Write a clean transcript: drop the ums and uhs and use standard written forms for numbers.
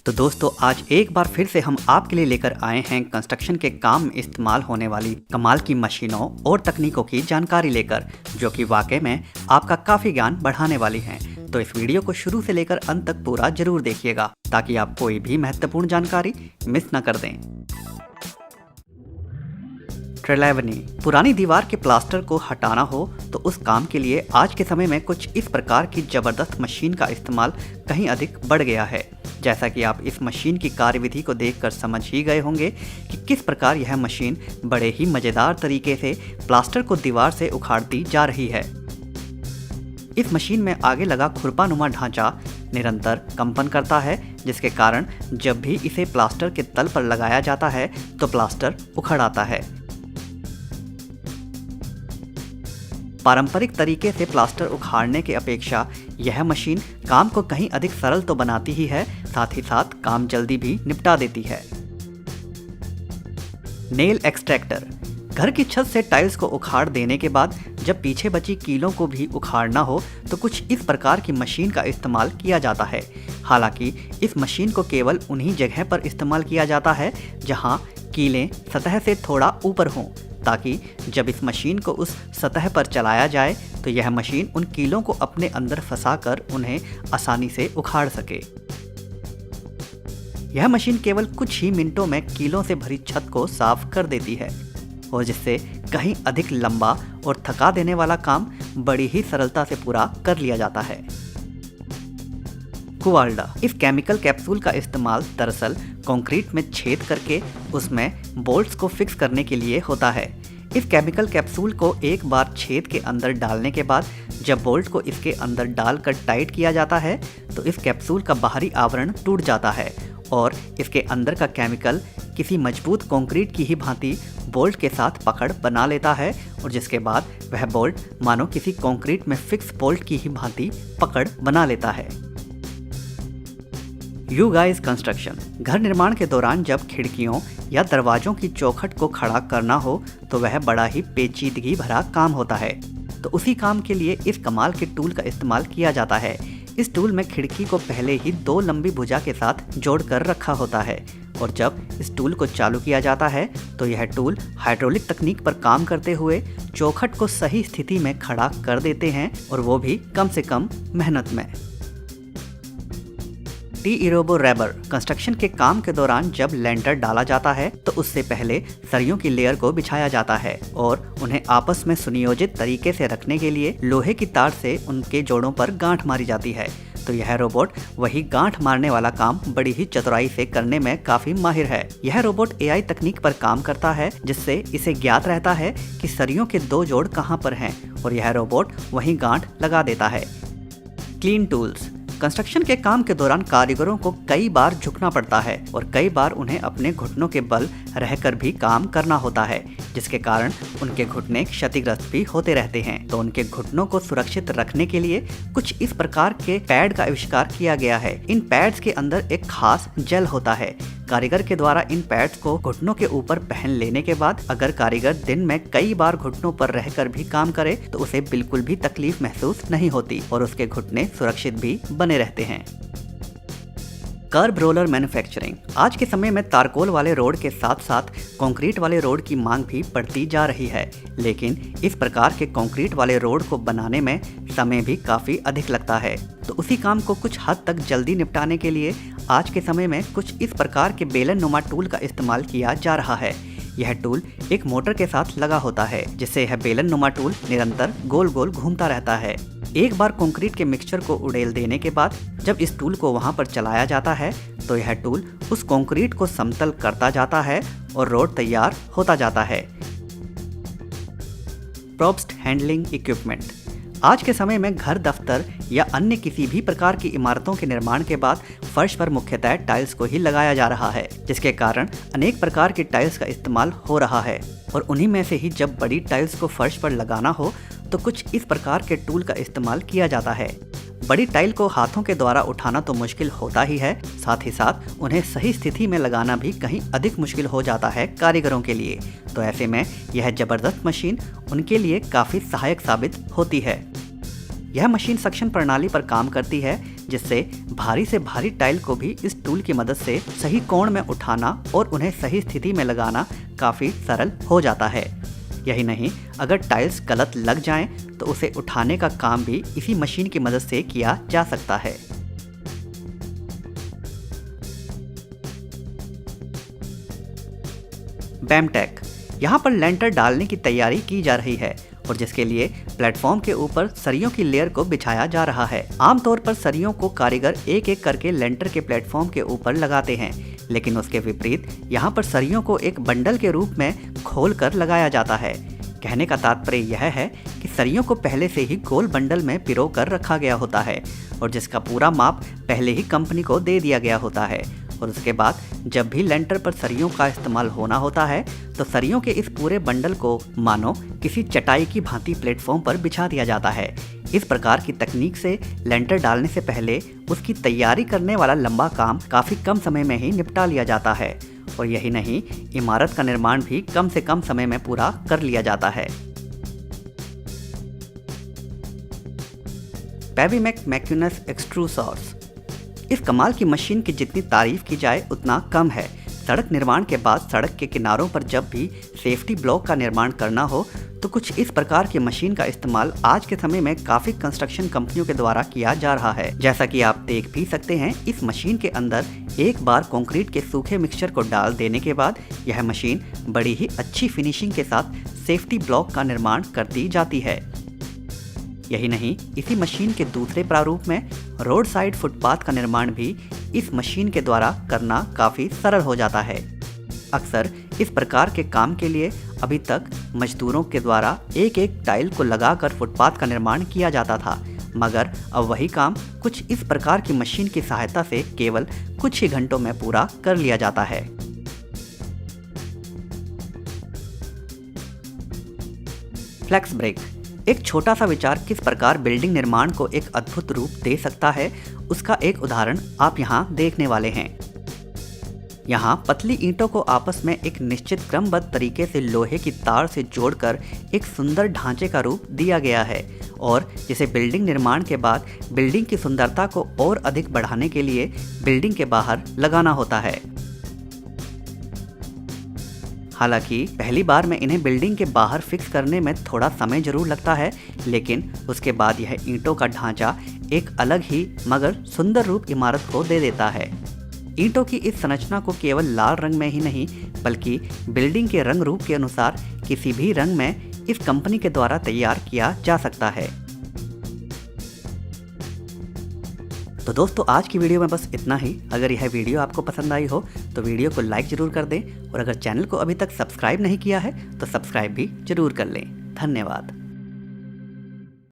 तो दोस्तों आज एक बार फिर से हम आपके लिए लेकर आए हैं कंस्ट्रक्शन के काम में इस्तेमाल होने वाली कमाल की मशीनों और तकनीकों की जानकारी लेकर, जो कि वाकई में आपका काफ़ी ज्ञान बढ़ाने वाली हैं। तो इस वीडियो को शुरू से लेकर अंत तक पूरा जरूर देखिएगा ताकि आप कोई भी महत्वपूर्ण जानकारी मिस न कर दें। ट्रेलैवनी। पुरानी दीवार के प्लास्टर को हटाना हो तो उस काम के लिए आज के समय में कुछ इस प्रकार की ज़बरदस्त मशीन का इस्तेमाल कहीं अधिक बढ़ गया है। जैसा कि आप इस मशीन की कार्यविधि को देखकर समझ ही गए होंगे कि किस प्रकार यह मशीन बड़े ही मज़ेदार तरीके से प्लास्टर को दीवार से उखाड़ती जा रही है। इस मशीन में आगे लगा खुरपानुमा ढांचा निरंतर कंपन करता है, जिसके कारण जब भी इसे प्लास्टर के तल पर लगाया जाता है तो प्लास्टर उखड़ आता है। पारंपरिक तरीके से प्लास्टर उखाड़ने के अपेक्षा यह मशीन काम को कहीं अधिक सरल तो बनाती ही है, साथ ही साथ काम जल्दी भी निपटा देती है। Nail extractor. घर की छत से टाइल्स को उखाड़ देने के बाद जब पीछे बची कीलों को भी उखाड़ना हो तो कुछ इस प्रकार की मशीन का इस्तेमाल किया जाता है। हालांकि इस मशीन को केवल उन्हीं जगह पर इस्तेमाल किया जाता है जहां कीलें सतह से थोड़ा ऊपर हों, ताकि जब इस मशीन को उस सतह पर चलाया जाए तो यह मशीन उन कीलों को अपने अंदर फंसाकर उन्हें आसानी से उखाड़ सके। यह मशीन केवल कुछ ही मिनटों में कीलों से भरी छत को साफ कर देती है और जिससे कहीं अधिक लंबा और थका देने वाला काम बड़ी ही सरलता से पूरा कर लिया जाता है। कुवाल्डा। इस केमिकल कैप्सूल का इस्तेमाल दरअसल कंक्रीट में छेद करके उसमें बोल्ट्स को फिक्स करने के लिए होता है। इस केमिकल कैप्सूल को एक बार छेद के अंदर डालने के बाद जब बोल्ट को इसके अंदर डालकर टाइट किया जाता है तो इस कैप्सूल का बाहरी आवरण टूट जाता है और इसके अंदर का केमिकल किसी मजबूत कंक्रीट की ही भांति बोल्ट के साथ पकड़ बना लेता है और जिसके बाद वह बोल्ट मानो किसी कंक्रीट में फिक्स बोल्ट की ही भांति पकड़ बना लेता है। You guys construction. घर निर्माण के दौरान जब खिड़कियों या दरवाजों की चौखट को खड़ा करना हो तो वह बड़ा ही पेचीदगी भरा काम होता है। तो उसी काम के लिए इस कमाल के टूल का इस्तेमाल किया जाता है। इस टूल में खिड़की को पहले ही 2 लंबी भुजा के साथ जोड़कर रखा होता है और जब इस टूल को चालू किया जाता है तो यह टूल हाइड्रोलिक तकनीक पर काम करते हुए चौखट को सही स्थिति में खड़ा कर देते हैं और वो भी कम से कम मेहनत में। टी-इरोबो रैबर। कंस्ट्रक्शन के काम के दौरान जब लेंटर डाला जाता है तो उससे पहले सरियों की लेयर को बिछाया जाता है और उन्हें आपस में सुनियोजित तरीके से रखने के लिए लोहे की तार से उनके जोड़ों पर गांठ मारी जाती है। तो यह रोबोट वही गांठ मारने वाला काम बड़ी ही चतुराई से करने में काफी माहिर है। यह रोबोट AI तकनीक पर काम करता है जिससे इसे ज्ञात रहता है कि सरियों के 2 जोड़ कहां पर हैं और यह रोबोट वही गांठ लगा देता है। Clean tools. कंस्ट्रक्शन के काम के दौरान कारीगरों को कई बार झुकना पड़ता है और कई बार उन्हें अपने घुटनों के बल रहकर भी काम करना होता है, जिसके कारण उनके घुटने क्षतिग्रस्त भी होते रहते हैं। तो उनके घुटनों को सुरक्षित रखने के लिए कुछ इस प्रकार के पैड का आविष्कार किया गया है। इन पैड्स के अंदर एक खास जेल होता है। कारीगर के द्वारा इन पैड्स को घुटनों के ऊपर पहन लेने के बाद अगर कारीगर दिन में कई बार घुटनों पर रहकर भी काम करे तो उसे बिल्कुल भी तकलीफ महसूस नहीं होती और उसके घुटने सुरक्षित भी बने रहते हैं। कर्ब रोलर मैन्युफैक्चरिंग। आज के समय में तारकोल वाले रोड के साथ साथ कंक्रीट वाले रोड की मांग भी बढ़ती जा रही है, लेकिन इस प्रकार के कंक्रीट वाले रोड को बनाने में समय भी काफ़ी अधिक लगता है। तो उसी काम को कुछ हद तक जल्दी निपटाने के लिए आज के समय में कुछ इस प्रकार के बेलन नुमा टूल का इस्तेमाल किया जा रहा है। यह टूल एक मोटर के साथ लगा होता है जिससे यह बेलन नुमा टूल निरंतर गोल गोल घूमता रहता है। एक बार कंक्रीट के मिक्सचर को उड़ेल देने के बाद जब इस टूल को वहां पर चलाया जाता है तो यह टूल उस कंक्रीट को समतल करता जाता है और रोड तैयार होता जाता है। प्रोप्स्ट हैंडलिंग इक्विपमेंट। आज के समय में घर, दफ्तर या अन्य किसी भी प्रकार की इमारतों के निर्माण के बाद फर्श पर मुख्यतः टाइल्स को ही लगाया जा रहा है, जिसके कारण अनेक प्रकार की टाइल्स का इस्तेमाल हो रहा है और उन्हीं में से ही जब बड़ी टाइल्स को फर्श पर लगाना हो तो कुछ इस प्रकार के टूल का इस्तेमाल किया जाता है। बड़ी टाइल को हाथों के द्वारा उठाना तो मुश्किल होता ही है, साथ ही साथ उन्हें सही स्थिति में लगाना भी कहीं अधिक मुश्किल हो जाता है कारीगरों के लिए। तो ऐसे में यह जबरदस्त मशीन उनके लिए काफ़ी सहायक साबित होती है। यह मशीन सक्शन प्रणाली पर काम करती है जिससे भारी से भारी टाइल को भी इस टूल की मदद से सही कोण में उठाना और उन्हें सही स्थिति में लगाना काफ़ी सरल हो जाता है। यही नहीं, अगर टाइल्स गलत लग जाएं तो उसे उठाने का काम भी इसी मशीन की मदद से किया जा सकता है। बैमटेक, यहाँ पर लेंटर डालने की तैयारी की जा रही है और जिसके लिए प्लेटफॉर्म के ऊपर सरियों की लेयर को बिछाया जा रहा है। आमतौर पर सरियों को कारीगर एक एक करके लेंटर के प्लेटफॉर्म के ऊपर लगाते हैं, लेकिन उसके विपरीत यहाँ पर सरियों को एक बंडल के रूप में खोलकर लगाया जाता है। कहने का तात्पर्य यह है कि सरियों को पहले से ही गोल बंडल में पिरो कर रखा गया होता है और जिसका पूरा माप पहले ही कंपनी को दे दिया गया होता है और उसके बाद जब भी लेंटर पर सरियों का इस्तेमाल होना होता है तो सरियों के इस पूरे बंडल को मानो किसी चटाई की भांति प्लेटफॉर्म पर बिछा दिया जाता है। इस प्रकार की तकनीक से लेंटर डालने से पहले उसकी तैयारी करने वाला लंबा काम काफ़ी कम समय में ही निपटा लिया जाता है और यही नहीं, इमारत का निर्माण भी कम से कम समय में पूरा कर लिया जाता है। पेवीमेक मैक्यूनस एक्सट्रूसर्स, इस कमाल की मशीन की जितनी तारीफ की जाए उतना कम है। सड़क निर्माण के बाद सड़क के किनारों पर जब भी सेफ्टी ब्लॉक का निर्माण करना हो तो कुछ इस प्रकार की मशीन का इस्तेमाल आज के समय में काफ़ी कंस्ट्रक्शन कंपनियों के द्वारा किया जा रहा है। जैसा कि आप देख भी सकते हैं, इस मशीन के अंदर एक बार कंक्रीट के सूखे मिक्सचर को डाल देने के बाद यह मशीन बड़ी ही अच्छी फिनिशिंग के साथ सेफ्टी ब्लॉक का निर्माण करती जाती है। यही नहीं, इसी मशीन के दूसरे प्रारूप में रोड साइड फुटपाथ का निर्माण भी इस मशीन के द्वारा करना काफ़ी सरल हो जाता है। अक्सर इस प्रकार के काम के लिए अभी तक मजदूरों के द्वारा एक एक टाइल को लगाकर फुटपाथ का निर्माण किया जाता था, मगर अब वही काम कुछ इस प्रकार की मशीन की सहायता से केवल कुछ ही घंटों में पूरा कर लिया जाता है। फ्लेक्स ब्रेक, एक छोटा सा विचार किस प्रकार बिल्डिंग निर्माण को एक अद्भुत रूप दे सकता है, उसका एक उदाहरण आप यहाँ देखने वाले हैं। यहाँ पतली ईंटों को आपस में एक निश्चित क्रमबद्ध तरीके से लोहे की तार से जोड़कर एक सुंदर ढांचे का रूप दिया गया है और जिसे बिल्डिंग निर्माण के बाद बिल्डिंग की सुंदरता को और अधिक बढ़ाने के लिए बिल्डिंग के बाहर लगाना होता है। हालांकि पहली बार में इन्हें बिल्डिंग के बाहर फिक्स करने में थोड़ा समय जरूर लगता है, लेकिन उसके बाद यह ईंटों का ढांचा एक अलग ही मगर सुंदर रूप इमारत को दे देता है। ईंटों की इस संरचना को केवल लाल रंग में ही नहीं बल्कि बिल्डिंग के रंग रूप के अनुसार किसी भी रंग में इस कंपनी के द्वारा तैयार किया जा सकता है। तो दोस्तों, आज की वीडियो में बस इतना ही। अगर यह वीडियो आपको पसंद आई हो तो वीडियो को लाइक जरूर कर दें और अगर चैनल को अभी तक सब्सक्राइब नहीं किया है तो सब्सक्राइब भी जरूर कर लें। धन्यवाद।